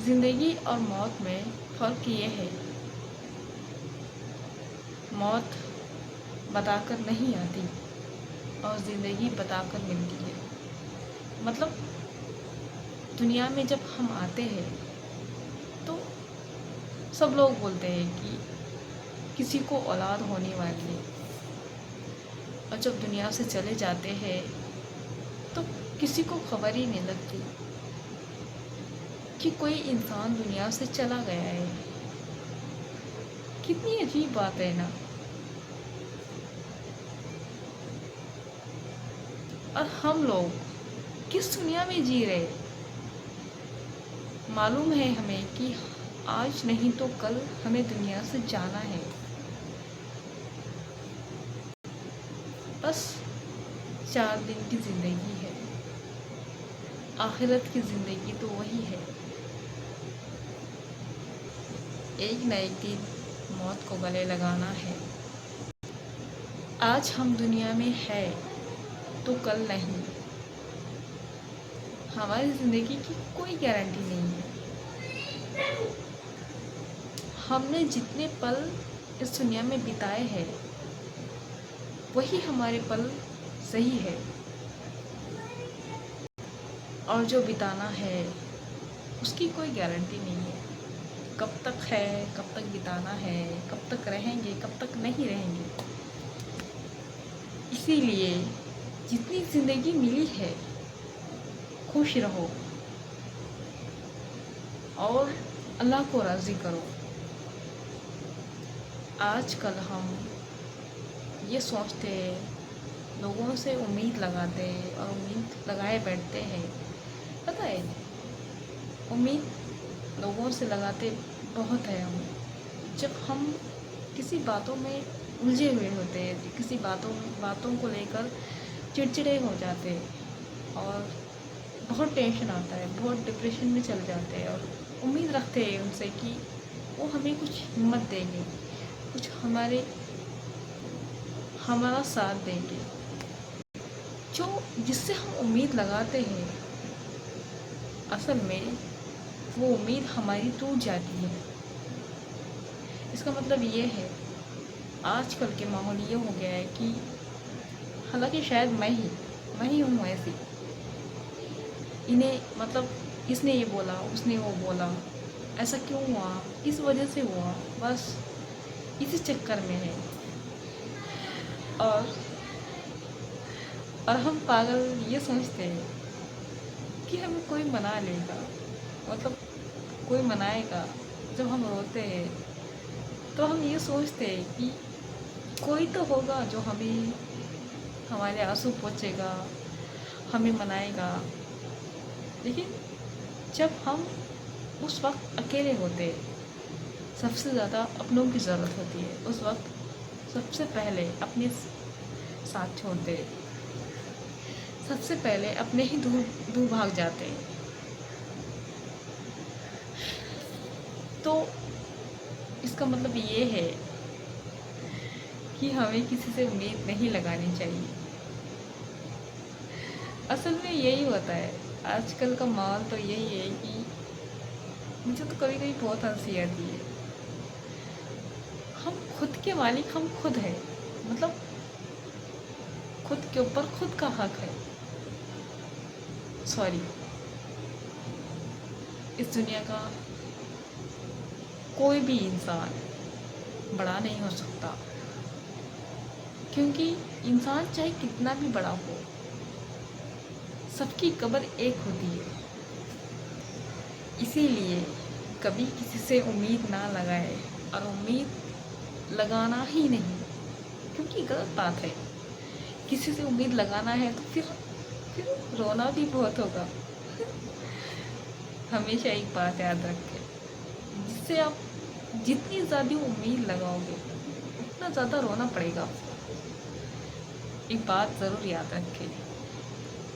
زندگی اور موت میں فرق یہ ہے، موت بتا کر نہیں آتی اور زندگی بتا کر ملتی ہے۔ مطلب دنیا میں جب ہم آتے ہیں تو سب لوگ بولتے ہیں کہ کسی کو اولاد ہونے والی ہے، اور جب دنیا سے چلے جاتے ہیں تو کسی کو خبر ہی نہیں لگتی کہ کوئی انسان دنیا سے چلا گیا ہے۔ کتنی عجیب بات ہے نا۔ اور ہم لوگ کس دنیا میں جی رہے؟ معلوم ہے ہمیں کہ آج نہیں تو کل ہمیں دنیا سے جانا ہے، بس 4 دن کی زندگی ہے، آخرت کی زندگی تو وہی ہے، ایک نہ ایک دن موت کو گلے لگانا ہے۔ آج ہم دنیا میں ہے تو کل نہیں، ہماری زندگی کی کوئی گارنٹی نہیں ہے۔ ہم نے جتنے پل اس دنیا میں بتائے ہیں وہی ہمارے پل صحیح ہے، اور جو بتانا ہے اس کی کوئی گارنٹی نہیں ہے، کب تک ہے، کب تک بتانا ہے، کب تک رہیں گے، کب تک نہیں رہیں گے۔ اسی لیے جتنی زندگی ملی ہے خوش رہو اور اللہ کو راضی کرو۔ آج کل ہم یہ سوچتے ہیں، لوگوں سے امید لگاتے ہیں اور امید لگائے بیٹھتے ہیں۔ پتہ ہے امید لوگوں سے لگاتے بہت ہے ہم، جب ہم کسی باتوں میں الجھے ہوئے ہوتے ہیں، کسی باتوں کو لے کر چڑچڑے ہو جاتے ہیں اور بہت ٹینشن آتا ہے، بہت ڈپریشن میں چل جاتے ہیں، اور امید رکھتے ہیں ان سے کہ وہ ہمیں کچھ ہمت دیں گے، کچھ ہمارا ساتھ دیں گے۔ جس سے ہم امید لگاتے ہیں اصل میں وہ امید ہماری ٹوٹ جاتی ہے۔ اس کا مطلب یہ ہے آج کل کے ماحول یہ ہو گیا ہے کہ حالانکہ شاید میں ہی ہوں ایسی، مطلب اس نے یہ بولا، اس نے وہ بولا، ایسا کیوں ہوا، اس وجہ سے ہوا، بس اسی چکر میں ہے۔ اور ہم پاگل یہ سوچتے ہیں کہ ہمیں کوئی منا لے گا، مطلب کوئی منائے گا۔ جب ہم روتے ہیں تو ہم یہ سوچتے ہیں کہ کوئی تو ہوگا جو ہمارے آنسو پوچھے گا، ہمیں منائے گا۔ لیکن جب ہم اس وقت اکیلے ہوتے سب سے زیادہ اپنوں کی ضرورت ہوتی ہے، اس وقت سب سے پہلے اپنے ساتھ چھوڑتے، سب سے پہلے اپنے ہی دور بھاگ جاتے۔ تو اس کا مطلب یہ ہے کہ ہمیں کسی سے امید نہیں لگانی چاہیے۔ اصل میں یہی ہوتا ہے، آج کل کا ماحول تو یہی ہے کہ مجھے تو کبھی کبھی بہت ہنسی آتی ہے۔ ہم خود کے مالک ہم خود ہیں، مطلب خود کے اوپر خود کا حق ہے۔ اس دنیا کا کوئی بھی انسان بڑا نہیں ہو سکتا، کیونکہ انسان چاہے کتنا بھی بڑا ہو، سب کی قبر ایک ہوتی ہے۔ اسی لیے کبھی کسی سے امید نہ لگائے، اور امید لگانا ہی نہیں، کیونکہ غلط بات ہے۔ کسی سے امید لگانا ہے تو پھر رونا بھی بہت ہوگا۔ ہمیشہ ایک بات یاد رکھیں، جس سے آپ جتنی زیادہ امید لگاؤ گے اتنا زیادہ رونا پڑے گا۔ ایک بات ضرور یاد رکھیں،